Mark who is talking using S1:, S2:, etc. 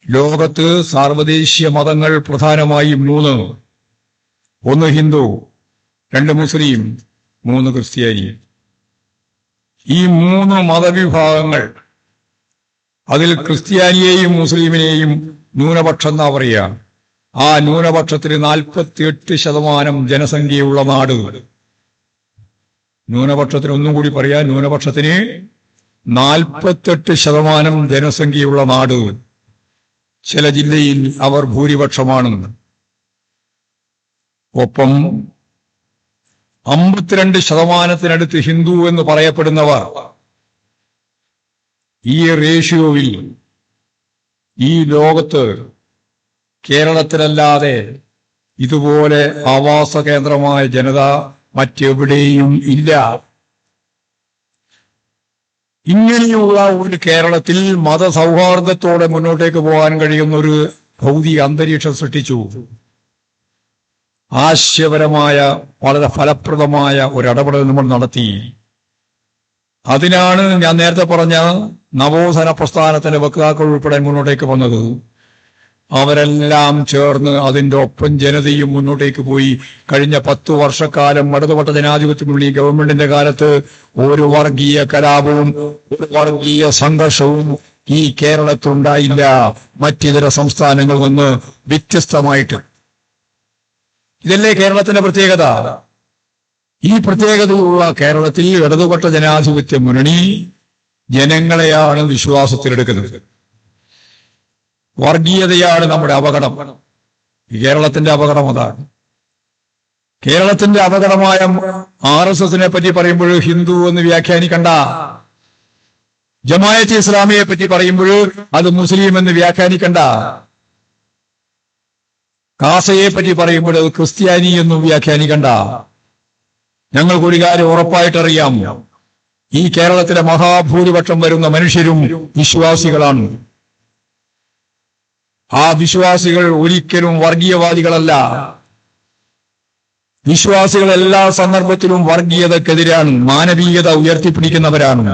S1: ലോകത്ത് സാർവദേശീയ മതങ്ങൾ പ്രധാനമായും മൂന്ന്: ഒന്ന് ഹിന്ദു, രണ്ട് മുസ്ലിം, മൂന്ന് ക്രിസ്ത്യാനി. ഈ മൂന്ന് മതവിഭാഗങ്ങൾ, അതിൽ ക്രിസ്ത്യാനിയെയും മുസ്ലിമിനെയും ന്യൂനപക്ഷം എന്നാ പറയുക. ആ ന്യൂനപക്ഷത്തിന് 48% ജനസംഖ്യയുള്ള നാട്. ന്യൂനപക്ഷത്തിന് ഒന്നും കൂടി പറയാം, ന്യൂനപക്ഷത്തിന് 48% ജനസംഖ്യയുള്ള നാട്. ചില ജില്ലയിൽ അവർ ഭൂരിപക്ഷമാണ്. ഒപ്പം 52% ഹിന്ദു എന്ന് പറയപ്പെടുന്നവർ. ഈ റേഷ്യോയിൽ ഈ ലോകത്ത് കേരളത്തിലല്ലാതെ ഇതുപോലെ ആവാസ കേന്ദ്രമായ ജനത മറ്റെവിടെയും ഇല്ല. ഇങ്ങനെയുള്ള ഒരു കേരളത്തിൽ മതസൗഹാർദ്ദത്തോടെ മുന്നോട്ടേക്ക് പോകാൻ കഴിയുന്ന ഒരു ഭൗതിക അന്തരീക്ഷം സൃഷ്ടിച്ചു. ആശയപരമായ വളരെ ഫലപ്രദമായ ഒരിടപെടൽ നമ്മൾ നടത്തി. അതിനാണ് ഞാൻ നേരത്തെ പറഞ്ഞ നവോത്ഥാന പ്രസ്ഥാനത്തിന്റെ വക്താക്കൾ ഉൾപ്പെടെ മുന്നോട്ടേക്ക് വന്നത്. അവരെല്ലാം ചേർന്ന് അതിന്റെ ഒപ്പം ജനതയും മുന്നോട്ടേക്ക് പോയി. കഴിഞ്ഞ 10 വർഷക്കാലം ഇടതുപക്ഷ ജനാധിപത്യ മുന്നണി ഗവൺമെന്റിന്റെ കാലത്ത് ഒരു വർഗീയ കലാപവും ഒരു വർഗീയ സംഘർഷവും ഈ കേരളത്തിലുണ്ടായില്ല, മറ്റിതര സംസ്ഥാനങ്ങളിൽ നിന്ന് വ്യത്യസ്തമായിട്ട്. ഇതല്ലേ കേരളത്തിന്റെ പ്രത്യേകത. ഈ പ്രത്യേകതയുള്ള കേരളത്തിൽ ഇടതുപക്ഷ ജനാധിപത്യ മുന്നണി ജനങ്ങളെയാണ് വിശ്വാസത്തിലെടുക്കുന്നത്. വർഗീയതയാണ് നമ്മുടെ അപകടം. കേരളത്തിന്റെ അപകടം അതാണ്. കേരളത്തിന്റെ അപകടമായ RSSനെ പറ്റി പറയുമ്പോൾ ഹിന്ദു എന്ന് വ്യാഖ്യാനിക്കണ്ട. ജമാഅത്തെ ഇസ്ലാമിയെ പറ്റി പറയുമ്പോൾ അത് മുസ്ലിം എന്ന് വ്യാഖ്യാനിക്കണ്ട. കാസയെ പറ്റി പറയുമ്പോൾ അത് ക്രിസ്ത്യാനി എന്നും വ്യാഖ്യാനിക്കണ്ട. ഞങ്ങൾക്കൊരു കാര്യം ഉറപ്പായിട്ടറിയാം, ഈ കേരളത്തിലെ മഹാഭൂരിപക്ഷം വരുന്ന മനുഷ്യരും വിശ്വാസികളാണ്. ആ വിശ്വാസികൾ ഒരിക്കലും വർഗീയവാദികളല്ല. വിശ്വാസികൾ എല്ലാ സന്ദർഭത്തിലും വർഗീയതക്കെതിരാണ്, മാനവീയത ഉയർത്തിപ്പിടിക്കുന്നവരാണ്.